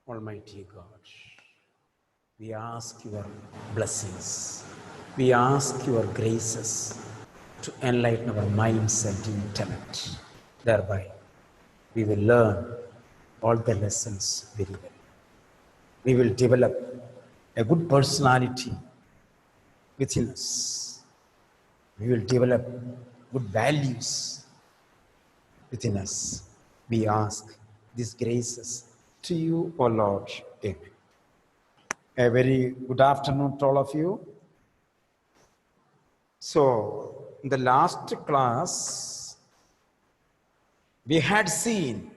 Almighty God, we ask your blessings. We ask your graces to enlighten our minds and intellect. Thereby, we will learn all the lessons very well. We will develop a good personality within us. We will develop good values within us. We ask these graces to you, O Lord. Amen. A very good afternoon to all of you. So, in the last class, we had seen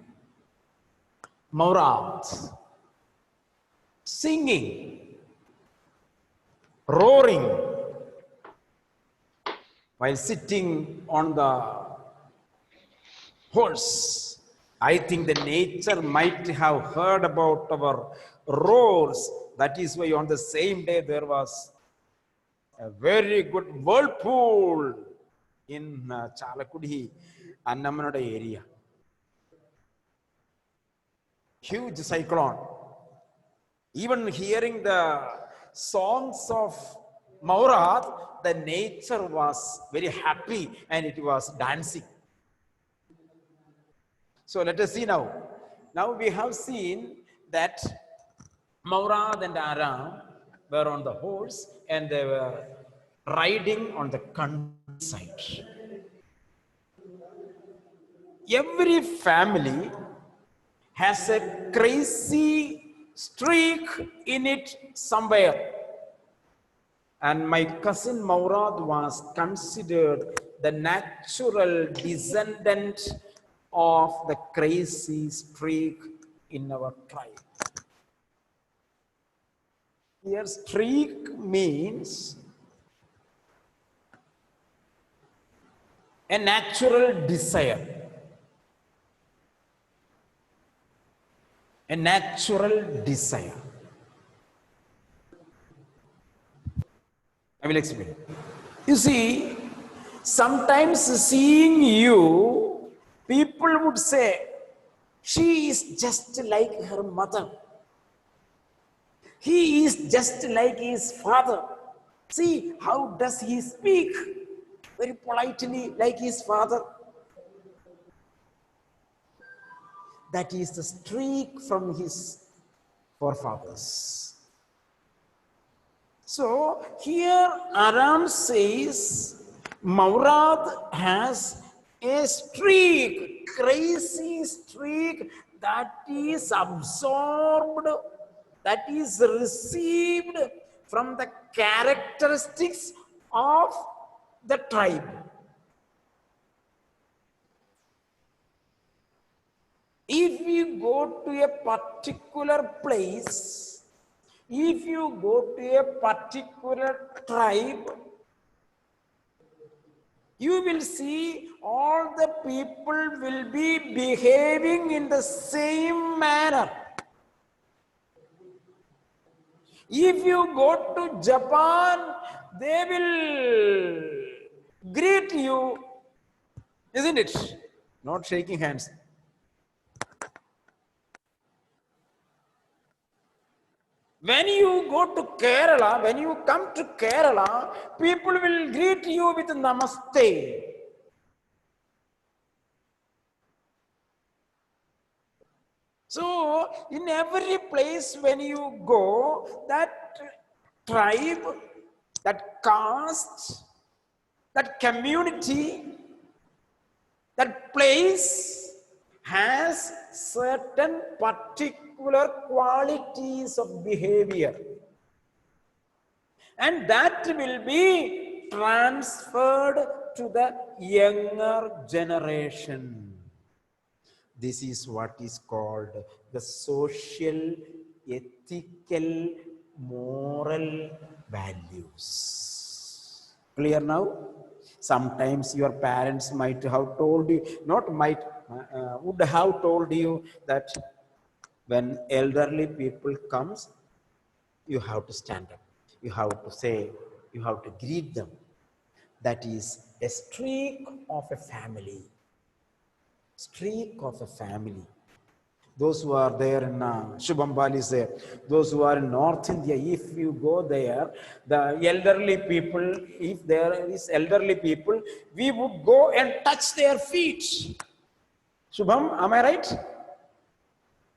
Maurad singing, roaring, while sitting on the horse. I think the nature might have heard about our roars. That is why on the same day there was a very good whirlpool in Chalakudi, Annamanada area. Huge cyclone. Even hearing the songs of Maurad, the nature was very happy and it was dancing. So let us see now. Now we have seen that Maurad and Aram were on the horse and they were riding on the countryside. Every family has a crazy streak in it somewhere. And my cousin Maurad was considered the natural descendant of the crazy streak in our tribe. Here, streak means a natural desire. A natural desire. I will explain. You see, sometimes seeing you, people would say, she is just like her mother. He is just like his father. See, how does he speak? Very politely, like his father. That is the streak from his forefathers. So here Aram says Maurad has a streak, crazy streak that is absorbed, that is received from the characteristics of the tribe. If you go to a particular place, if you go to a particular tribe, you will see all the people will be behaving in the same manner. If you go to Japan, they will greet you, isn't it? Not shaking hands. When you go to Kerala, when you come to Kerala, people will greet you with Namaste. So, in every place when you go, that tribe, that caste, that community, that place has certain particular qualities of behavior. And that will be transferred to the younger generation. This is what is called the social, ethical, moral values. Clear now? Sometimes your parents might have told you, not might, would have told you that when elderly people comes, you have to stand up. You have to say, you have to greet them. That is a streak of a family. Streak of a family. Those who are there in Shubham Bali is there. Those who are in North India, if you go there, the elderly people, if there is elderly people, we would go and touch their feet. Shubham, am I right?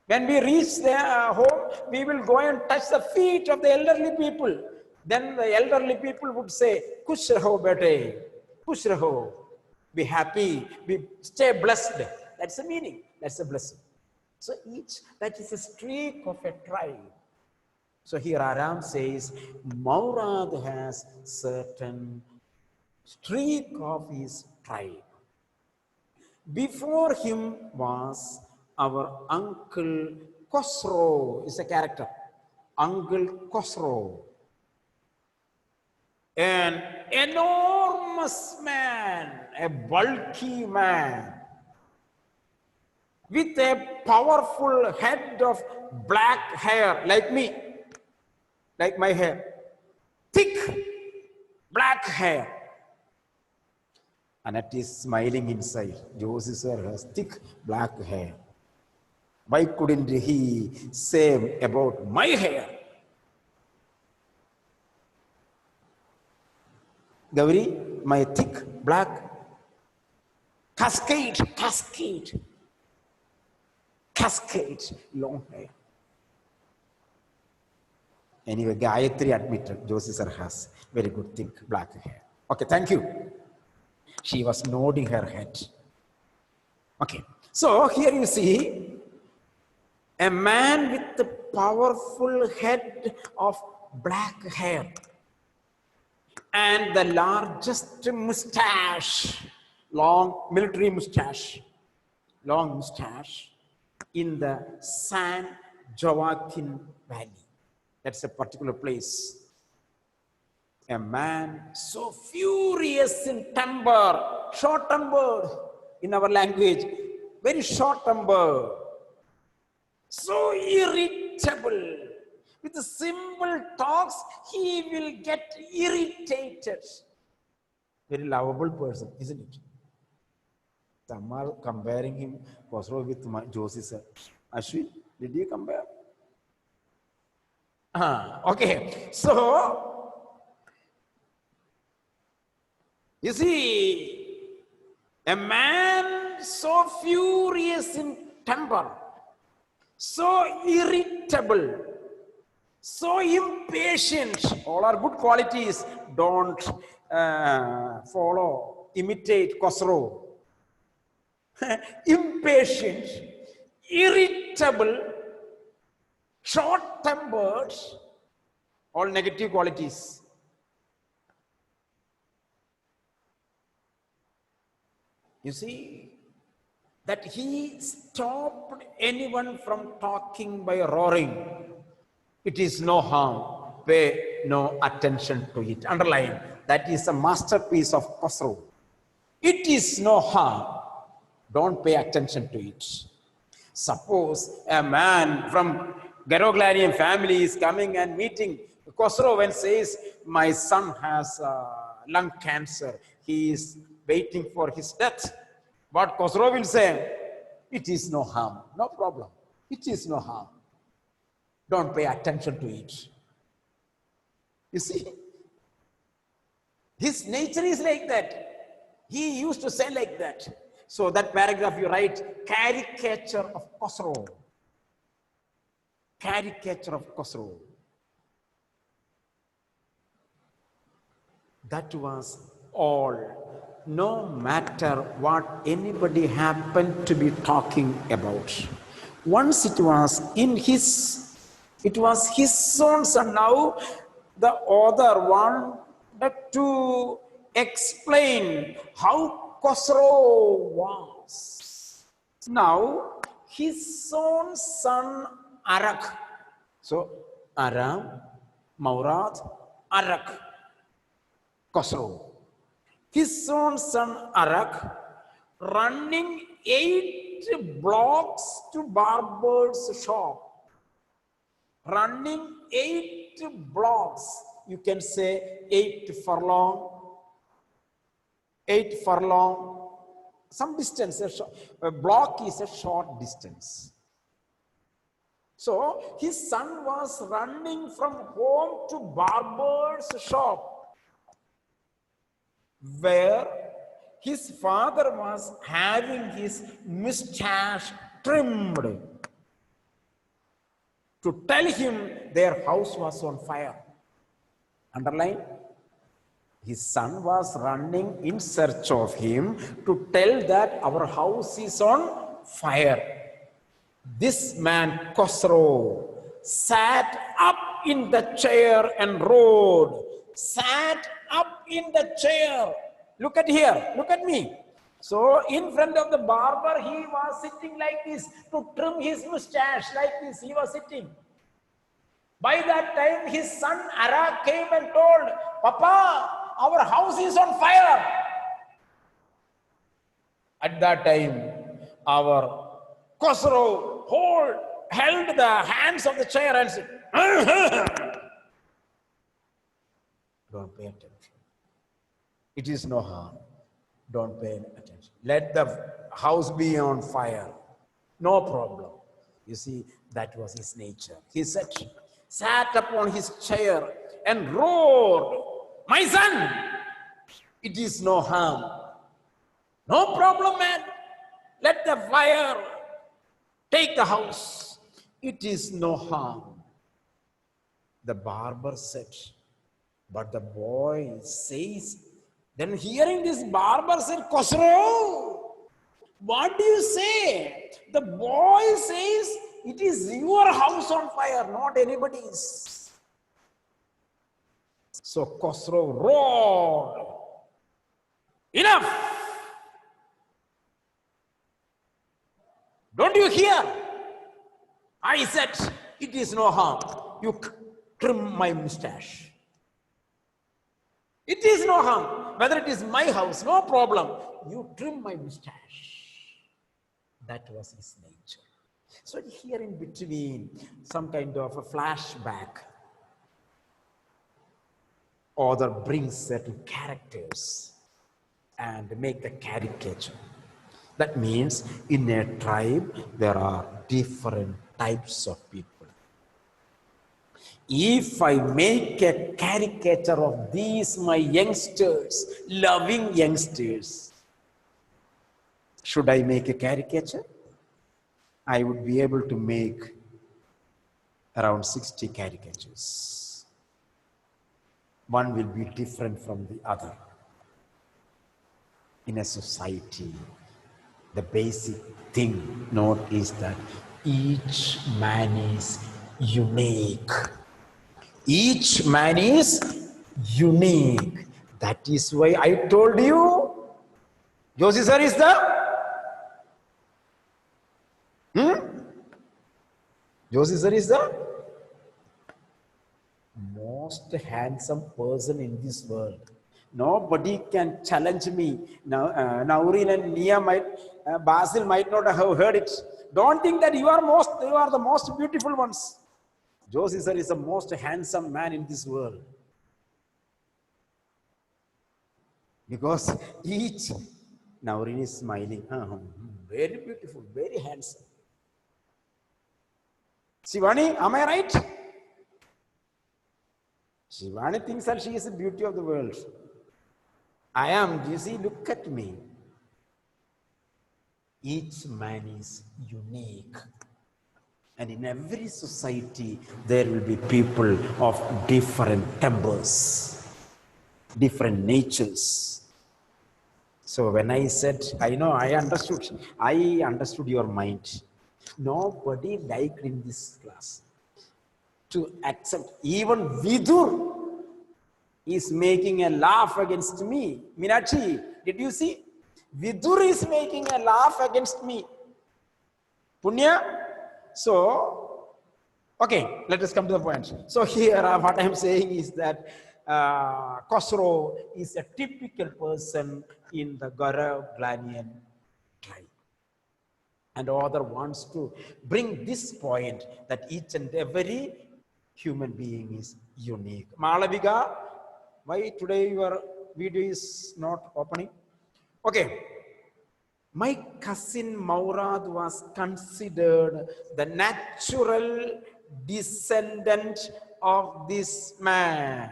When we reach their home, we will go and touch the feet of the elderly people. Then the elderly people would say, "Kush raho bete, kush raho, be happy, stay blessed." That's the meaning. That's the blessing. So that is a streak of a tribe. So here Aram says, Maurad has certain streak of his tribe. Before him was our Uncle Khosrow, is a character. Uncle Khosrow. An enormous man, a bulky man, with a powerful head of black hair, like me, like my hair, thick black hair. Annette is smiling inside. Josie sir has thick black hair. Why couldn't he say about my hair? Gauri, my thick black cascade, long hair. Anyway, Gayatri admitted Josie sir has very good thick black hair. Okay, thank you. She was nodding her head. Okay, so here you see a man with a powerful head of black hair and the largest mustache, long military mustache, long mustache in the San Joaquin Valley. That's a particular place. A man so furious in temper, short-tempered in our language, very short-tempered, so irritable. With the simple talks, he will get irritated. Very lovable person, isn't it? Some are comparing him Khosrow with Josie sir. Ashwin, did you compare? Okay, so you see, a man so furious in temper, so irritable, so impatient, all are good qualities. Don't imitate Khosrow. Impatient, irritable, short-tempered, all negative qualities. You see, that he stopped anyone from talking by roaring. It is no harm. Pay no attention to it. Underline, that is a masterpiece of Khosrow. It is no harm. Don't pay attention to it. Suppose a man from Garoglanian family is coming and meeting Khosrow and says, my son has lung cancer. He is waiting for his death. What Khosrow will say, it is no harm, no problem. It is no harm. Don't pay attention to it. You see, his nature is like that. He used to say like that. So that paragraph you write, caricature of Khosrow. Caricature of Khosrow. That was all. No matter what anybody happened to be talking about. Once it was his own son. Now the other wanted to explain how Khosrow was. Now his own son Arak. So Aram, Maurad, Arak, Khosrow. His own son Arak running 8 blocks to barber's shop. Running 8 blocks. You can say 8 furlong. 8 furlong. Some distance. A block is a short distance. So his son was running from home to barber's shop, where his father was having his mustache trimmed, to tell him their house was on fire. Underline, his son was running in search of him to tell that our house is on fire. This man, Khosrow, sat up in the chair and roared. Sat up in the chair. Look at here, look at me. So in front of the barber, he was sitting like this to trim his mustache like this. He was sitting. By that time, his son Ara came and told, Papa, our house is on fire. At that time, our Khosrow held the hands of the chair and said, don't pay attention. It is no harm. Don't pay attention. Let the house be on fire. No problem. You see, that was his nature. He sat upon his chair and roared, my son, it is no harm. No problem, man. Let the fire take the house. It is no harm. The barber said, but the boy says, then hearing this, barber said, Khosrow, what do you say? The boy says, it is your house on fire, not anybody's. So Khosrow roared, enough! Don't you hear? I said, it is no harm. You trim my mustache. It is no harm. Whether it is my house, no problem. You trim my mustache. That was his nature. So here in between, some kind of a flashback. Author brings certain characters and make a caricature. That means in a tribe, there are different types of people. If I make a caricature of these, my youngsters, loving youngsters, should I make a caricature? I would be able to make around 60 caricatures. One will be different from the other. In a society, the basic thing note is that each man is unique. Each man is unique. That is why I told you, Joshi sir is the Joshi sir is the most handsome person in this world. Nobody can challenge me. Now, Naureen and Nia Basil might not have heard it. Don't think that you are the most beautiful ones. Joshi sir is the most handsome man in this world. Because each, Naureen is smiling. Very beautiful, very handsome. Shivani, am I right? Shivani thinks that she is the beauty of the world. I am. You see, look at me. Each man is unique. And in every society, there will be people of different tempers, different natures. So when I said, I understood your mind. Nobody liked in this class to accept. Even Vidur is making a laugh against me. Meenakshi, did you see? Vidur is making a laugh against me. Punya? So, okay, let us come to the point. So here what I am saying is that Khosrow is a typical person in the Gaurav-Glanian tribe. And the author wants to bring this point that each and every human being is unique. Malavika, why today your video is not opening? Okay. My cousin Maurad was considered the natural descendant of this man.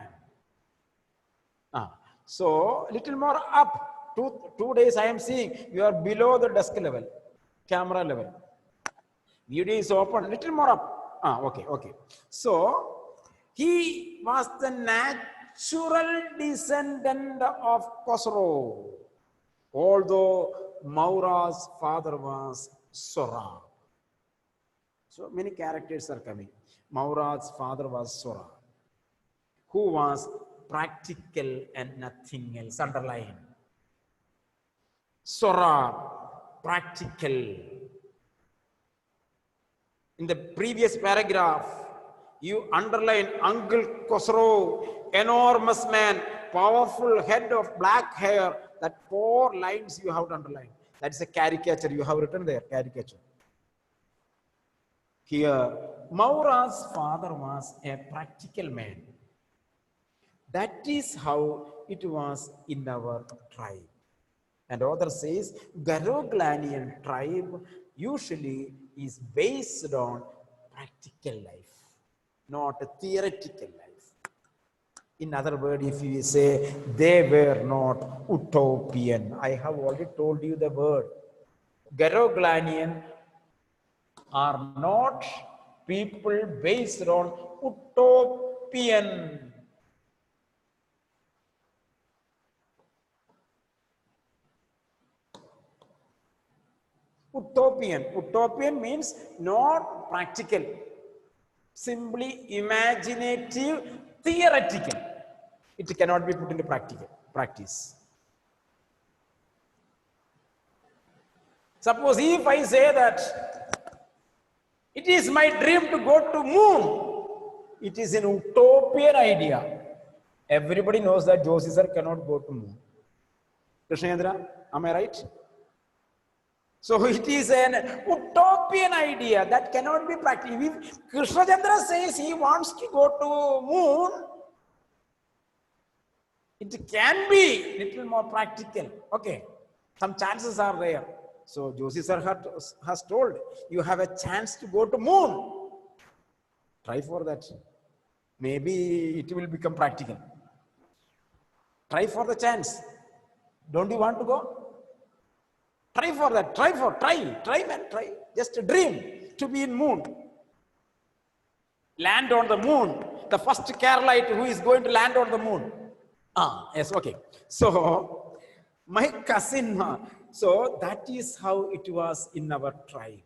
So little more up, two days I am seeing you are below the desk level, camera level. Video is open, little more up. Okay. So he was the natural descendant of Khosrow, although Maura's father was Sorab. So many characters are coming. Maura's father was Sorab, who was practical and nothing else. Underline. Sorab, practical. In the previous paragraph, you underline Uncle Khosrow, enormous man, powerful head of black hair. That 4 lines you have to underline. That's a caricature you have written there, caricature. Here, Maura's father was a practical man. That is how it was in our tribe. And author says, Garoglanian tribe usually is based on practical life, not a theoretical life. In other words, if you say they were not utopian, I have already told you the word. Garoglanian are not people based on utopian. Utopian means not practical, simply imaginative, theoretical. It cannot be put into practice. Suppose if I say that it is my dream to go to moon, it is an utopian idea. Everybody knows that Joshi sir cannot go to moon. Krishnendra, am I right? So it is an utopian idea that cannot be practical. If Krishnachandra says he wants to go to moon, it can be little more practical. Okay, some chances are there. So Joshi sir has told you have a chance to go to moon. Try for that. Maybe it will become practical. Try for the chance. Don't you want to go? Try for that. Try man, try. Just a dream to be in moon. Land on the moon. The first Carolite who is going to land on the moon. Yes, okay. So, my cousin, so that is how it was in our tribe.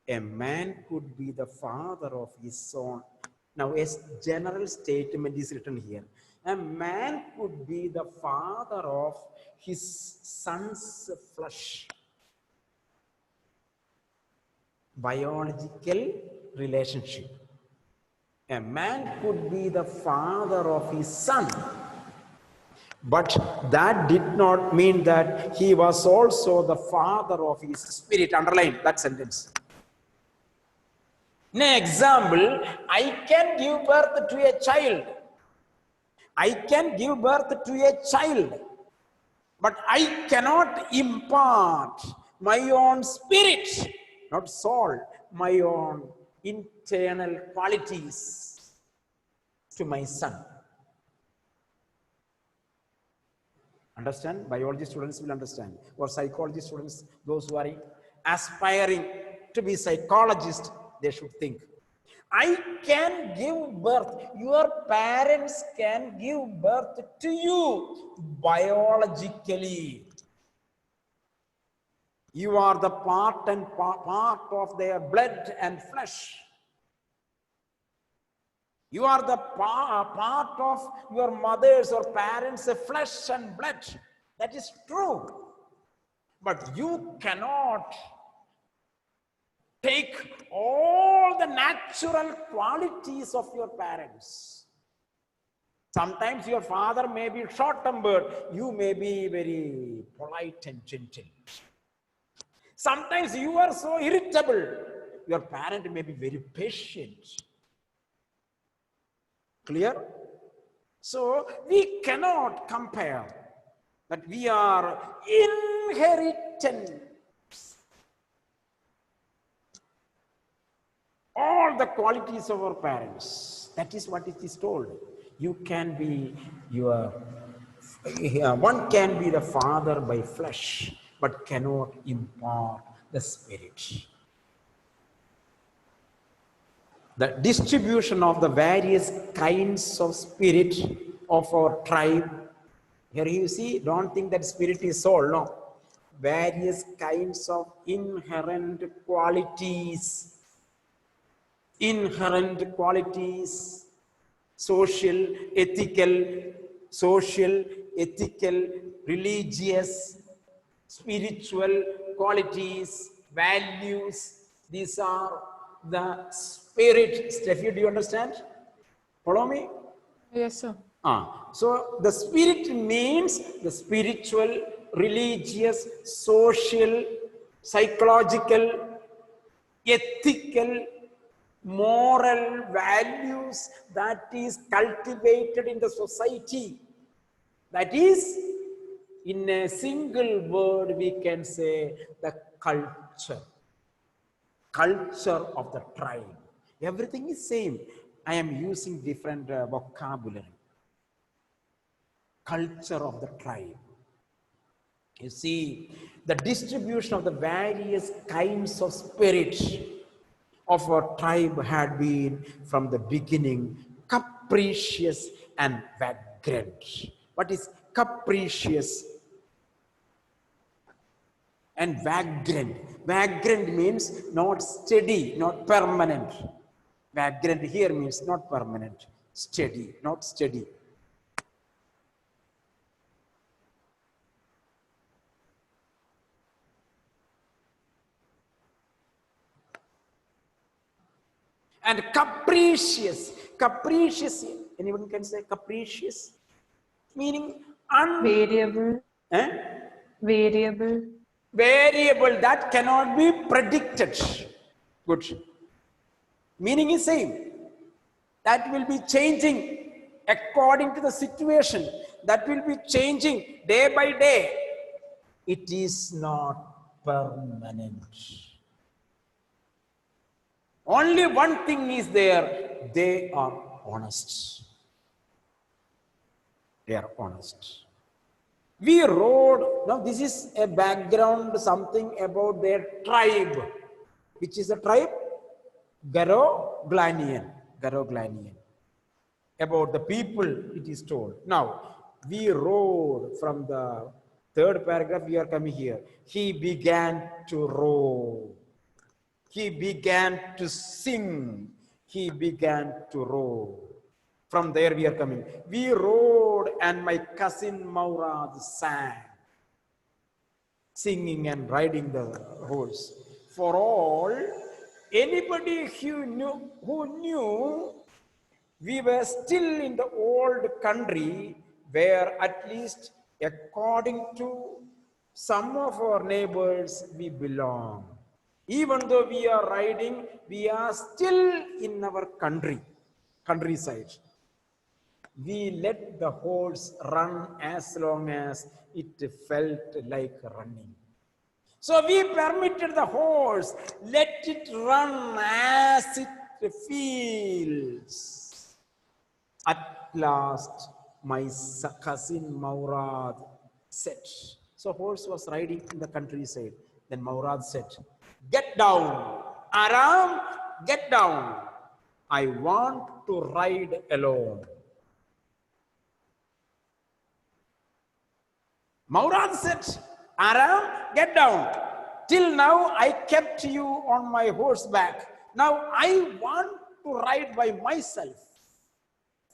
A man could be the father of his son. Now, a general statement is written here. A man could be the father of his son's flesh. Biological relationship. A man could be the father of his son. But that did not mean that he was also the father of his spirit. Underline that sentence. In an example, I can give birth to a child. I can give birth to a child, but I cannot impart my own spirit, not soul, my own internal qualities to my son. Understand? Biology students will understand, or psychology students, those who are aspiring to be psychologists, they should think. I can give birth. Your parents can give birth to you biologically. You are the part of their blood and flesh. You are the part of your mother's or parents' flesh and blood. That is true. But you cannot take all the natural qualities of your parents. Sometimes your father may be short-tempered. You may be very polite and gentle. Sometimes you are so irritable. Your parent may be very patient. Clear? So we cannot compare that we are inherited inheritance. All the qualities of our parents. That is what it is told. You can be one can be the father by flesh, but cannot impart the spirit. The distribution of the various kinds of spirit of our tribe. Here you see, don't think that spirit is soul, no. Various kinds of inherent qualities, social, ethical, religious, spiritual qualities, values. These are the spirit. Steffi, do you understand? Follow me? Yes, sir. So the spirit means the spiritual, religious, social, psychological, ethical, moral values that is cultivated in the society. That is, in a single word, we can say the culture. Culture of the tribe. Everything is same. I am using different vocabulary. Culture of the tribe. You see, the distribution of the various kinds of spirit of our tribe had been from the beginning capricious and vagrant. What is capricious and vagrant? Vagrant means not steady, not permanent. Vagrant here means not permanent, steady, not steady. And capricious, anyone can say capricious? Meaning variable. Variable that cannot be predicted. Good. Meaning is same. That will be changing according to the situation. That will be changing day by day. It is not permanent. Only one thing is there, they are honest. They are honest. We wrote, now this is a background, something about their tribe. Which is the tribe? Garoglanian. About the people it is told. Now, we wrote from the third paragraph, we are coming here. He began to row. He began to sing. He began to row. From there we are coming. We rode and my cousin Maurad sang. Singing and riding the horse. For all, anybody who knew we were still in the old country where at least according to some of our neighbors we belong. Even though we are riding, we are still in our countryside. We let the horse run as long as it felt like running. So we permitted the horse, let it run as it feels. At last, my cousin Maurad said, so horse was riding in the countryside. Then Maurad said, get down, Aram, get down. I want to ride alone. Maurad said, Aram, get down. Till now, I kept you on my horseback. Now, I want to ride by myself.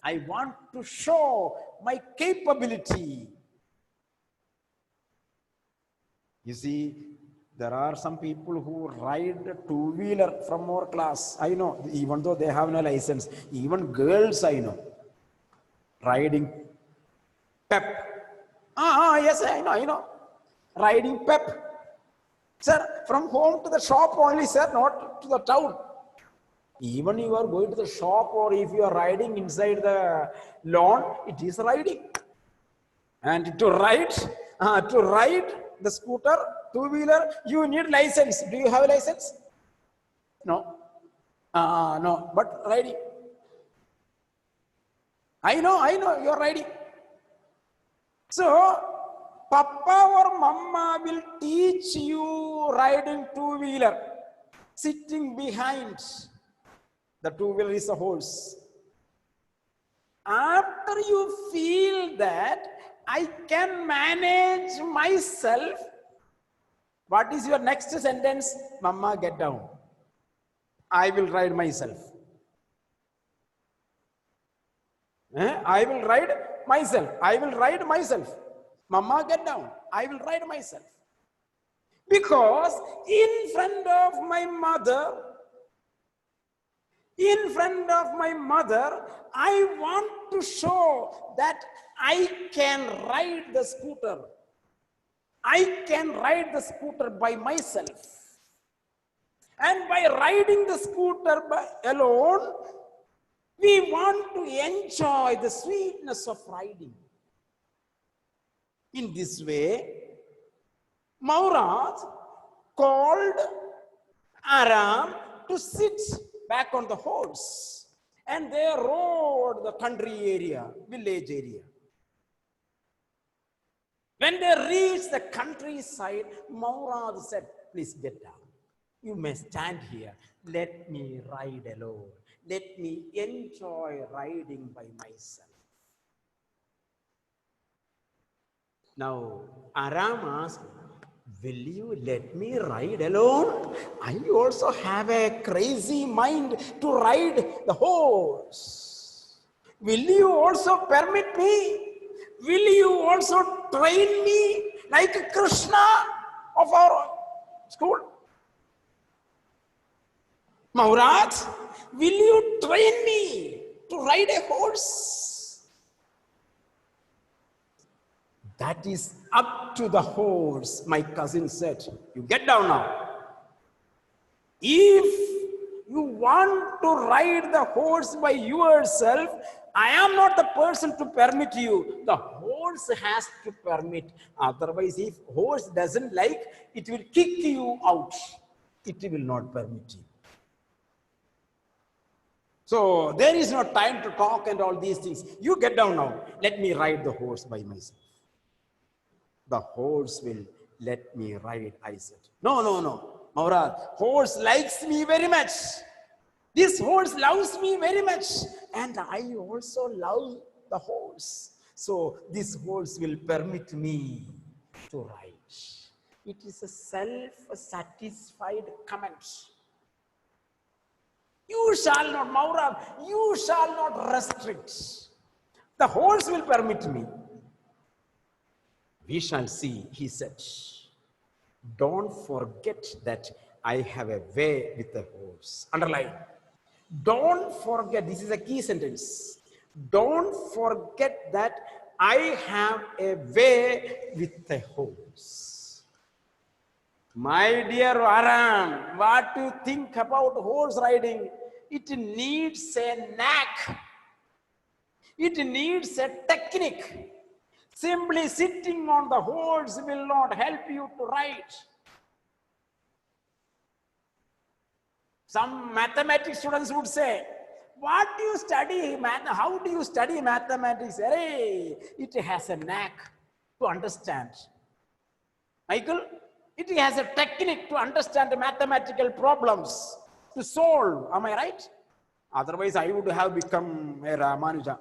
I want to show my capability. You see, there are some people who ride a two-wheeler from our class. I know, even though they have no license. Even girls I know. Riding pep. Yes, I know. Riding pep. Sir, from home to the shop only, sir, not to the town. Even you are going to the shop or if you are riding inside the lawn, it is riding. And to ride the scooter, Two-wheeler, you need license. Do you have a license? No. No, but riding. I know, you're riding. So, Papa or Mama will teach you riding two-wheeler. Sitting behind. The two-wheeler is a horse. After you feel that I can manage myself, what is your next sentence? Mama, get down. I will ride myself. I will ride myself. I will ride myself. Mama, get down. I will ride myself. Because in front of my mother, I want to show that I can ride the scooter. I can ride the scooter by myself. And by riding the scooter alone, we want to enjoy the sweetness of riding. In this way, Maurad called Aram to sit back on the horse, and they rode the country area, village area. When they reached the countryside, Maurad said, please get down. You may stand here. Let me ride alone. Let me enjoy riding by myself. Now, Aram asked, will you let me ride alone? I also have a crazy mind to ride the horse. Will you also permit me? Will you also train me like Krishna of our school? Maurad, will you train me to ride a horse? That is up to the horse, my cousin said. You get down now. If you want to ride the horse by yourself, I am not the person to permit you. The horse has to permit. Otherwise, if horse doesn't like, it will kick you out. It will not permit you. So there is no time to talk and all these things. You get down now. Let me ride the horse by myself. The horse will let me ride, I said. No. Maurad, horse likes me very much. This horse loves me very much. And I also love the horse. So this horse will permit me to ride. It is a self-satisfied comment. You shall not, Maurad, you shall not restrict. The horse will permit me. We shall see, he said. Don't forget that I have a way with the horse. Underline. Don't forget, this is a key sentence. Don't forget that I have a way with the horse. My dear Aram, what do you think about horse riding? It needs a knack. It needs a technique. Simply sitting on the horse will not help you to ride. Some mathematics students would say, what do you study? How do you study mathematics? Hey, it has a knack to understand. Michael, it has a technique to understand the mathematical problems, to solve. Am I right? Otherwise, I would have become a Ramanuja,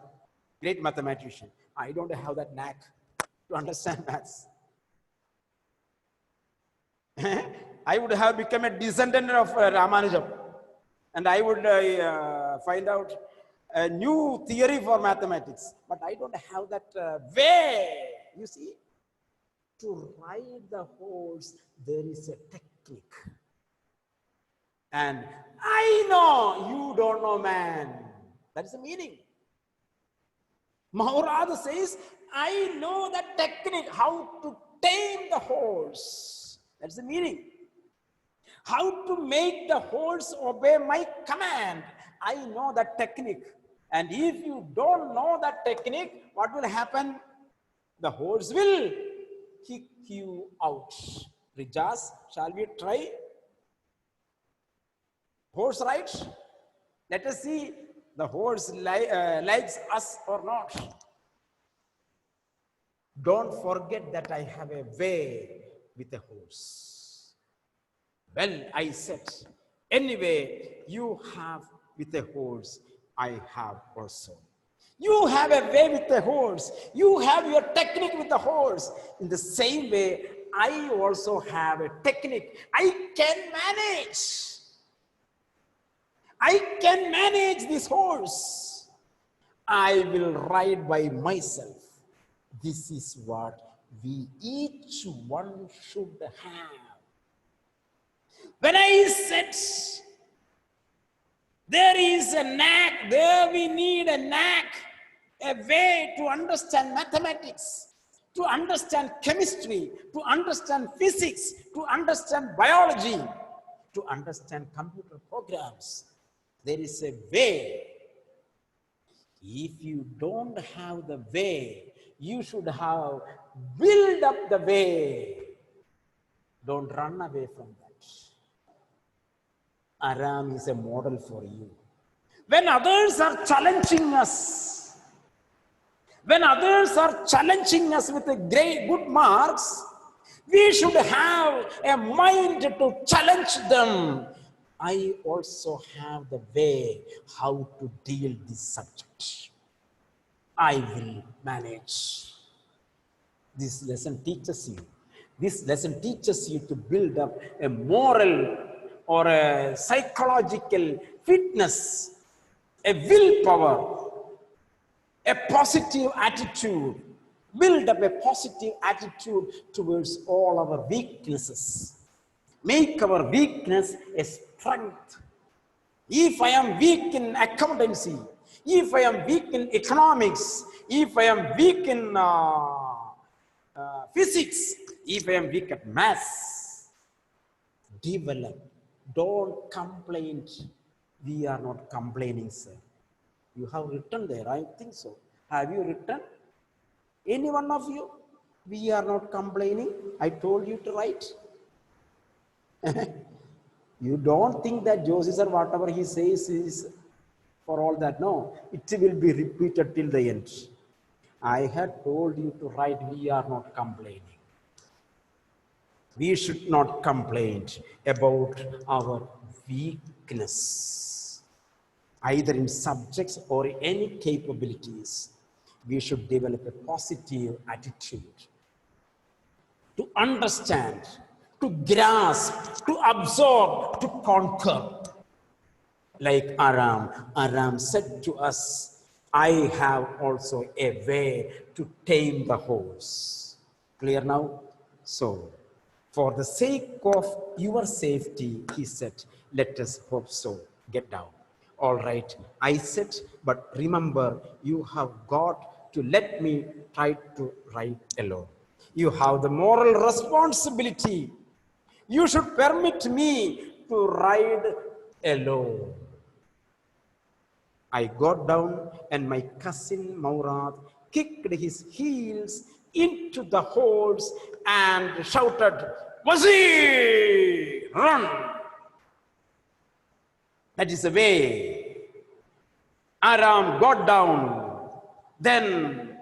great mathematician. I don't have that knack to understand maths. I would have become a descendant of Ramanuja, and I would find out a new theory for mathematics. But I don't have that way. You see, to ride the horse, there is a technique. And I know you don't know, man. That is the meaning. Maurad says, I know the technique, how to tame the horse. That's the meaning. How to make the horse obey my command. I know that technique. And if you don't know that technique, what will happen? The horse will kick you out. Rijas, shall we try horse ride? Let us see the horse likes us or not. Don't forget that I have a way with a horse. Well, I said, anyway, you have with a horse, I have also. You have a way with the horse. You have your technique with the horse. In the same way, I also have a technique. I can manage. I can manage this horse. I will ride by myself. This is what we each one should have. When I said there is a knack, there we need a knack, a way to understand mathematics, to understand chemistry, to understand physics, to understand biology, to understand computer programs. There is a way. If you don't have the way, you should have build up the way. Don't run away from that. Aram is a model for you. When others are challenging us, when others are challenging us with a great good marks, we should have a mind to challenge them. I also have the way how to deal this subject. I will manage. This lesson teaches you. This lesson teaches you to build up a moral or a psychological fitness, a willpower, a positive attitude. Build up a positive attitude towards all our weaknesses. Make our weakness a strength. If I am weak in accountancy, if I am weak in economics, if I am weak in physics, if I am weak at maths, develop. Don't complain. We are not complaining, sir. You have written there, I think so. Have you written? Any one of you? We are not complaining. I told you to write. You don't think that Joseph or whatever he says is for all that. No, it will be repeated till the end. I had told you to write, we are not complaining. We should not complain about our weakness, either in subjects or any capabilities. We should develop a positive attitude to understand, to grasp, to absorb, to conquer. Like Aram said to us, I have also a way to tame the horse. Clear now? So, for the sake of your safety, he said, let us hope so. Get down. All right, I said, but remember, you have got to let me try to ride alone. You have the moral responsibility. You should permit me to ride alone. I got down and my cousin Maurad kicked his heels into the horse and shouted, "Wazir, run!" That is the way. Aram got down. Then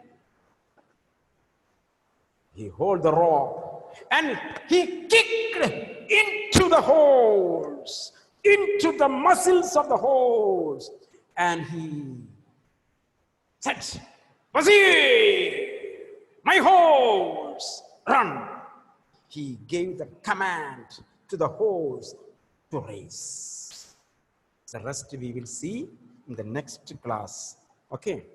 he held the rope and he kicked into the horse, into the muscles of the horse. And he said, "Wazir, my horse, run." He gave the command to the horse to race. The rest we will see in the next class. Okay.